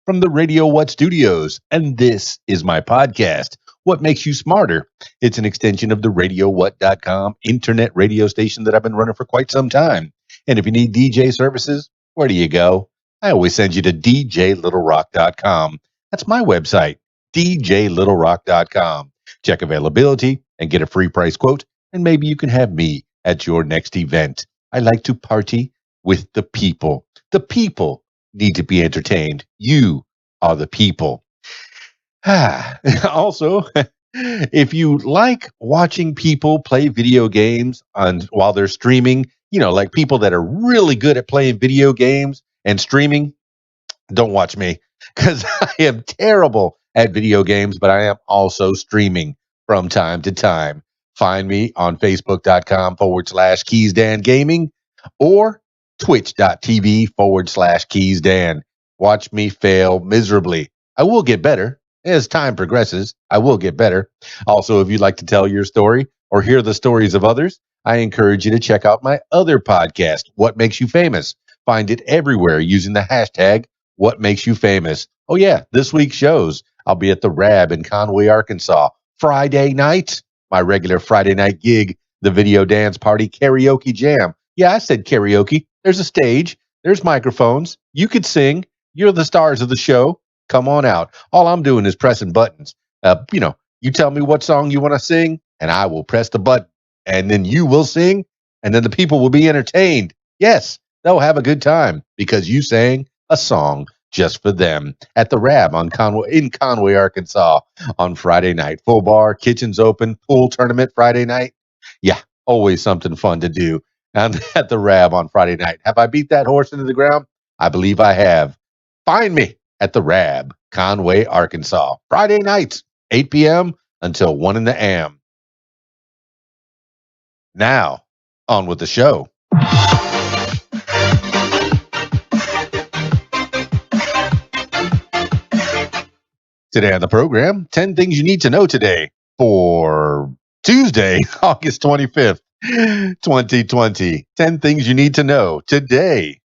from the Radio What Studios, and this is my podcast, What Makes You Smarter. It's an extension of the RadioWhat.com internet radio station that I've been running for quite some time. And if you need DJ services, where do you go? I always send you to DJLittleRock.com. That's my website, DJLittleRock.com. Check availability and get a free price quote, and maybe you can have me at your next event. I like to party with the people. The people need to be entertained. You are the people. Also, if you like watching people play video games while they're streaming, like people that are really good at playing video games and streaming, don't watch me because I am terrible at video games, but I am also streaming from time to time. Find me on Facebook.com/KeysDAN Gaming or Twitch.tv/KeysDAN. Watch me fail miserably. I will get better. As time progresses, I will get better. Also, if you'd like to tell your story or hear the stories of others, I encourage you to check out my other podcast, What Makes You Famous. Find it everywhere using the hashtag What Makes You Famous. Oh yeah, this week's shows. I'll be at the Rab in Conway, Arkansas. Friday night, my regular Friday night gig, the Video Dance Party Karaoke Jam. Yeah, I said karaoke. There's a stage. There's microphones. You could sing. You're the stars of the show. Come on out. All I'm doing is pressing buttons. You tell me what song you want to sing, and I will press the button. And then you will sing, and then the people will be entertained. Yes, they'll have a good time because you sang a song just for them at the Rab in Conway, Arkansas on Friday night. Full bar, kitchen's open, pool tournament Friday night. Yeah, always something fun to do. And at the Rab on Friday night. Have I beat that horse into the ground? I believe I have. Find me at the Rab, Conway, Arkansas. Friday nights, 8 p.m. until 1 in the a.m. Now, on with the show. Today on the program, 10 things you need to know today for Tuesday, August 25th, 2020. 10 things you need to know today.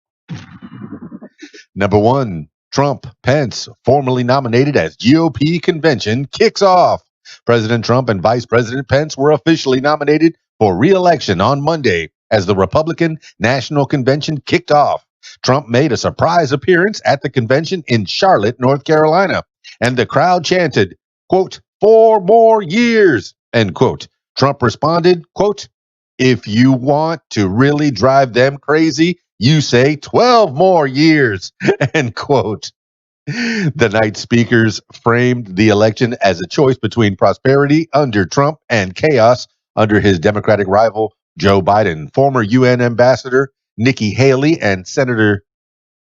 Number 1, Trump, Pence, formally nominated as GOP convention kicks off. President Trump and Vice President Pence were officially nominated for re-election on Monday as the Republican National Convention kicked off. Trump made a surprise appearance at the convention in Charlotte, North Carolina, and the crowd chanted, quote, 4 more years, end quote. Trump responded, quote, if you want to really drive them crazy, you say 12 more years, end quote. The night speakers framed the election as a choice between prosperity under Trump and chaos under his Democratic rival, Joe Biden. Former UN Ambassador Nikki Haley and Senator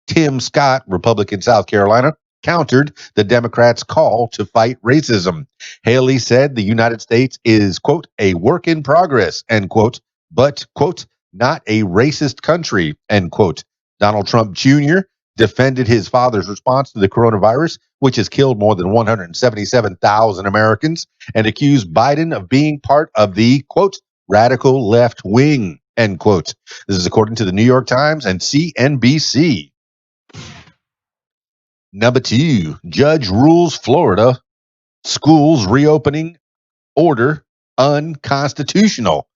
Tim Scott, Republican South Carolina, countered the Democrats' call to fight racism. Haley said the United States is, quote, a work in progress, end quote, but, quote, not a racist country, end quote. Donald Trump Jr. defended his father's response to the coronavirus, which has killed more than 177,000 Americans, and accused Biden of being part of the, quote, radical left wing, end quote. This is according to the New York Times and CNBC. Number 2, judge rules Florida schools reopening order unconstitutional.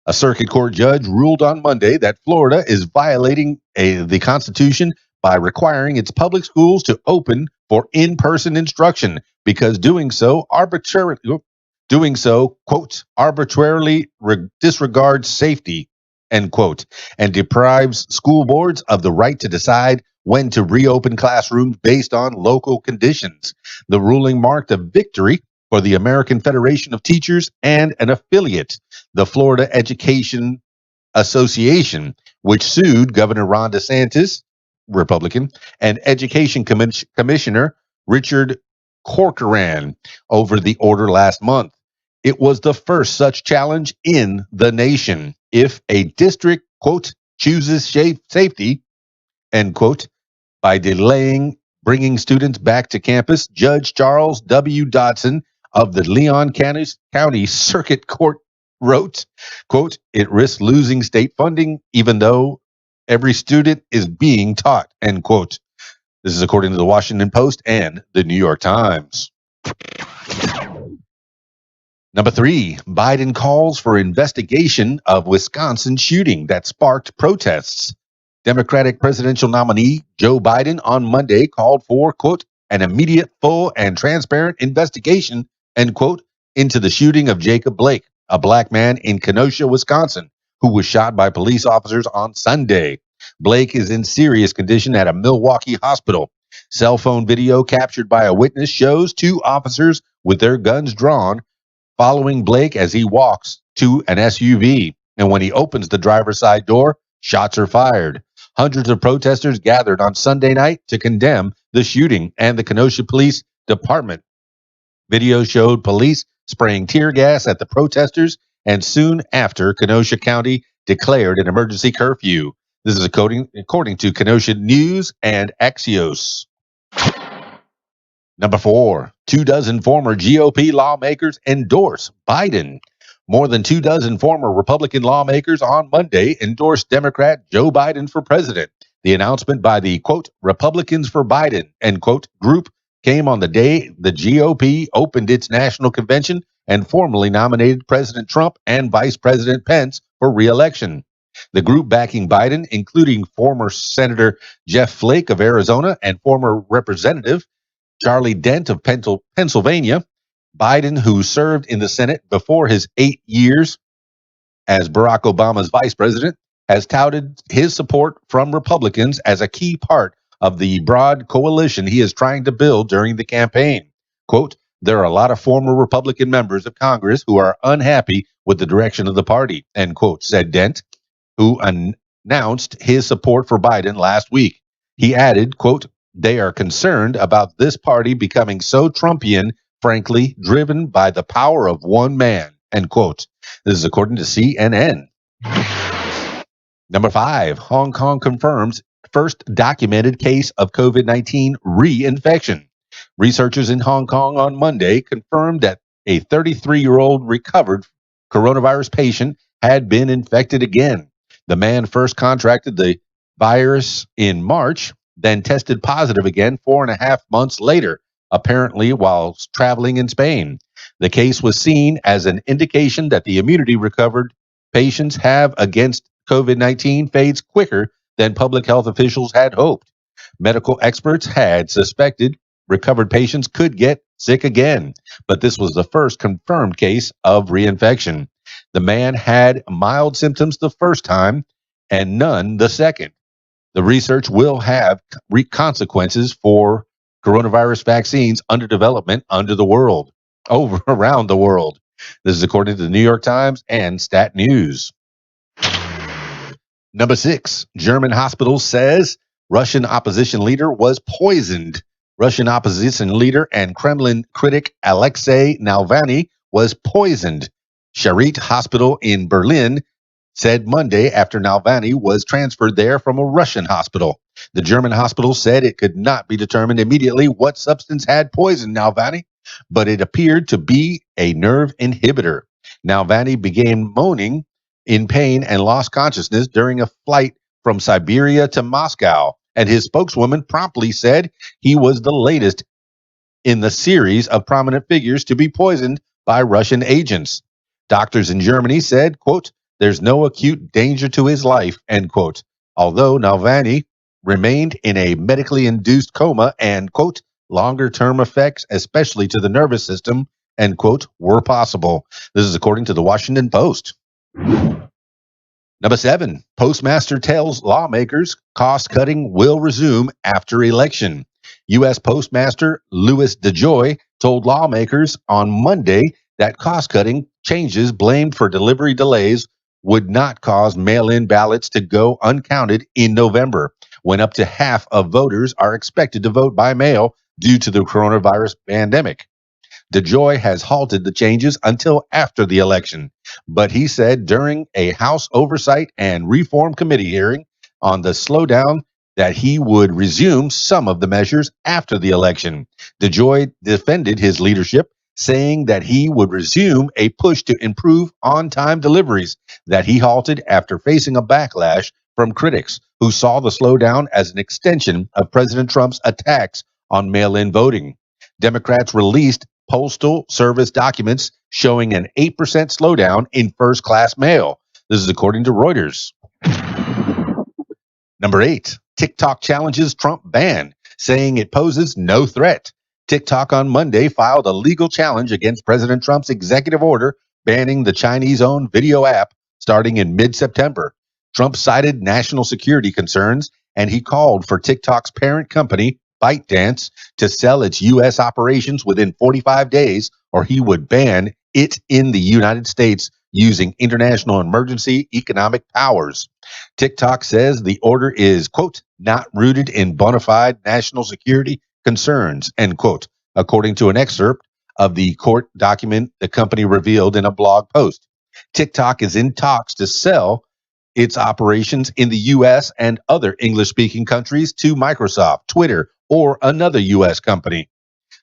A circuit court judge ruled on Monday that Florida is violating the Constitution by requiring its public schools to open for in-person instruction because doing so, quote, arbitrarily disregards safety, end quote, and deprives school boards of the right to decide when to reopen classrooms based on local conditions. The ruling marked a victory for the American Federation of Teachers and an affiliate, the Florida Education Association, which sued Governor Ron DeSantis, Republican, and Education Commissioner Richard Corcoran over the order last month. It was the first such challenge in the nation. If a district, quote, chooses safety, end quote, by delaying bringing students back to campus, Judge Charles W. Dodson of the Leon County Circuit Court wrote, quote, it risks losing state funding even though every student is being taught, end quote. This is according to the Washington Post and the New York Times. Number 3, Biden calls for investigation of Wisconsin shooting that sparked protests. Democratic presidential nominee Joe Biden on Monday called for, quote, an immediate, full, and transparent investigation, end quote, into the shooting of Jacob Blake, a black man in Kenosha, Wisconsin, who was shot by police officers on Sunday. Blake is in serious condition at a Milwaukee hospital. Cell phone video captured by a witness shows 2 officers with their guns drawn following Blake as he walks to an SUV. And when he opens the driver's side door, shots are fired. Hundreds of protesters gathered on Sunday night to condemn the shooting, and the Kenosha Police Department video showed police spraying tear gas at the protesters, and soon after, Kenosha County declared an emergency curfew. This is according to Kenosha News and Axios. Number 4, 24 former GOP lawmakers endorse Biden. More than 24 former Republican lawmakers on Monday endorsed Democrat Joe Biden for president. The announcement by the, quote, Republicans for Biden, end quote, group came on the day the GOP opened its national convention and formally nominated President Trump and Vice President Pence for re-election. The group backing Biden, including former Senator Jeff Flake of Arizona and former Representative Charlie Dent of Pennsylvania, Biden, who served in the Senate before his 8 years as Barack Obama's vice president, has touted his support from Republicans as a key part of the broad coalition he is trying to build during the campaign. Quote, there are a lot of former Republican members of Congress who are unhappy with the direction of the party, end quote, said Dent, who announced his support for Biden last week. He added, quote, they are concerned about this party becoming so Trumpian, frankly, driven by the power of one man, end quote. This is according to CNN. Number 5, Hong Kong confirms first documented case of COVID-19 reinfection. Researchers in Hong Kong on Monday confirmed that a 33-year-old recovered coronavirus patient had been infected again. The man first contracted the virus in March, then tested positive again 4.5 months later, apparently while traveling in Spain. The case was seen as an indication that the immunity recovered patients have against COVID-19 fades quicker than public health officials had hoped. Medical experts had suspected recovered patients could get sick again, but this was the first confirmed case of reinfection. The man had mild symptoms the first time and none the second. The research will have consequences for coronavirus vaccines under development around the world. This is according to the New York Times and Stat News. Number 6, German hospital says Russian opposition leader was poisoned. Russian opposition leader and Kremlin critic Alexei Navalny was poisoned. Charité Hospital in Berlin said Monday after Navalny was transferred there from a Russian hospital. The German hospital said it could not be determined immediately what substance had poisoned Navalny, but it appeared to be a nerve inhibitor. Navalny began moaning in pain and lost consciousness during a flight from Siberia to Moscow, and his spokeswoman promptly said he was the latest in the series of prominent figures to be poisoned by Russian agents. Doctors in Germany said, quote, there's no acute danger to his life, end quote, although Navalny remained in a medically induced coma and, quote, longer-term effects, especially to the nervous system, end quote, were possible. This is according to the Washington Post. Number 7, Postmaster tells lawmakers cost-cutting will resume after election. U.S. Postmaster Louis DeJoy told lawmakers on Monday that cost-cutting changes blamed for delivery delays would not cause mail-in ballots to go uncounted in November, when up to half of voters are expected to vote by mail due to the coronavirus pandemic. DeJoy has halted the changes until after the election, but he said during a House Oversight and Reform Committee hearing on the slowdown that he would resume some of the measures after the election. DeJoy defended his leadership, saying that he would resume a push to improve on-time deliveries that he halted after facing a backlash from critics who saw the slowdown as an extension of President Trump's attacks on mail-in voting. Democrats released postal service documents showing an 8% slowdown in first-class mail. This is according to Reuters. Number 8, TikTok challenges Trump ban, saying it poses no threat. TikTok on Monday filed a legal challenge against President Trump's executive order banning the Chinese-owned video app starting in mid-September. Trump cited national security concerns, and he called for TikTok's parent company, ByteDance, to sell its U.S. operations within 45 days, or he would ban it in the United States using international emergency economic powers. TikTok says the order is, quote, not rooted in bona fide national security concerns, end quote, according to an excerpt of the court document the company revealed in a blog post. TikTok is in talks to sell its operations in the U.S. and other English-speaking countries to Microsoft, Twitter, or another U.S. company.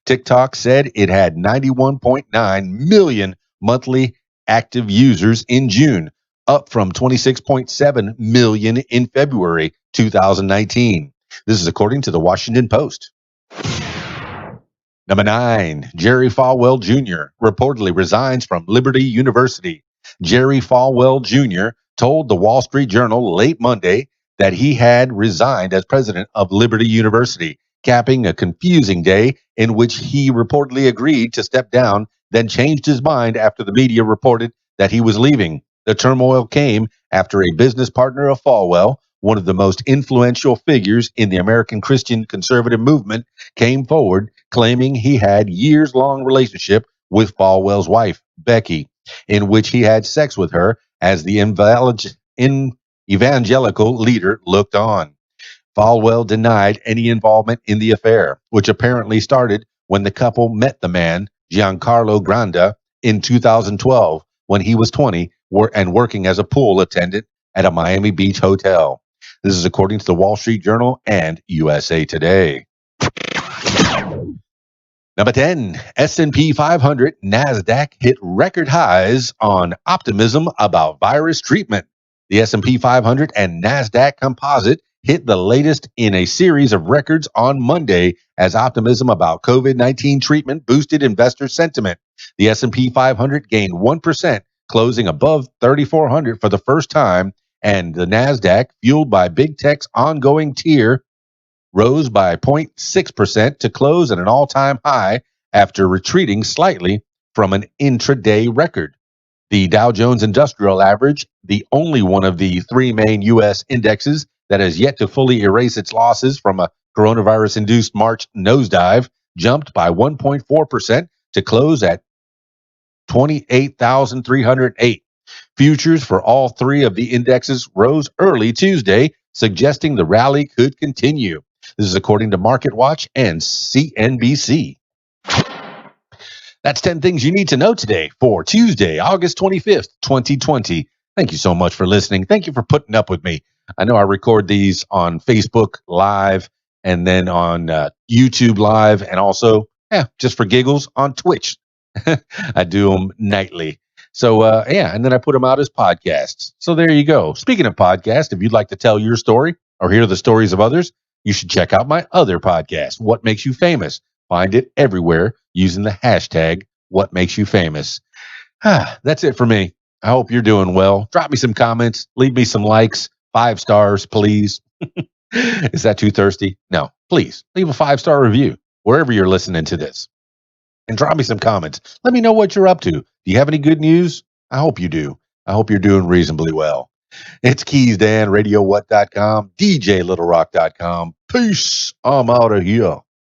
TikTok said it had 91.9 million monthly active users in June, up from 26.7 million in February 2019. This is according to the Washington Post. Number 9, Jerry Falwell Jr. reportedly resigns from Liberty University. Jerry Falwell Jr. told the Wall Street Journal late Monday that he had resigned as president of Liberty University, capping a confusing day in which he reportedly agreed to step down, then changed his mind after the media reported that he was leaving. The turmoil came after a business partner of Falwell, one of the most influential figures in the American Christian conservative movement, came forward claiming he had years-long relationship with Falwell's wife, Becky, in which he had sex with her as the evangelical leader looked on. Falwell denied any involvement in the affair, which apparently started when the couple met the man, Giancarlo Granda, in 2012 when he was 20 and working as a pool attendant at a Miami Beach hotel. This is according to the Wall Street Journal and USA Today. Number 10, S&P 500, NASDAQ hit record highs on optimism about virus treatment. The S&P 500 and NASDAQ composite hit the latest in a series of records on Monday as optimism about COVID-19 treatment boosted investor sentiment. The S&P 500 gained 1%, closing above 3,400 for the first time, and the NASDAQ, fueled by big tech's ongoing tear, rose by 0.6% to close at an all-time high after retreating slightly from an intraday record. The Dow Jones Industrial Average, the only one of the three main U.S. indexes that has yet to fully erase its losses from a coronavirus-induced March nosedive, jumped by 1.4% to close at 28,308. Futures for all three of the indexes rose early Tuesday, suggesting the rally could continue. This is according to MarketWatch and CNBC. That's 10 things you need to know today for Tuesday, August 25th, 2020. Thank you so much for listening. Thank you for putting up with me. I know I record these on Facebook Live and then on YouTube Live and also, just for giggles, on Twitch. I do them nightly. So, and then I put them out as podcasts. So there you go. Speaking of podcasts, if you'd like to tell your story or hear the stories of others, you should check out my other podcast, What Makes You Famous. Find it everywhere using the hashtag What Makes You Famous. That's it for me. I hope you're doing well. Drop me some comments. Leave me some likes. 5 stars, please. Is that too thirsty? No, please leave a 5-star review wherever you're listening to this. And drop me some comments. Let me know what you're up to. Do you have any good news? I hope you do. I hope you're doing reasonably well. It's KeysDAN, RadioWhat.com, DJLittleRock.com. Peace. I'm out of here.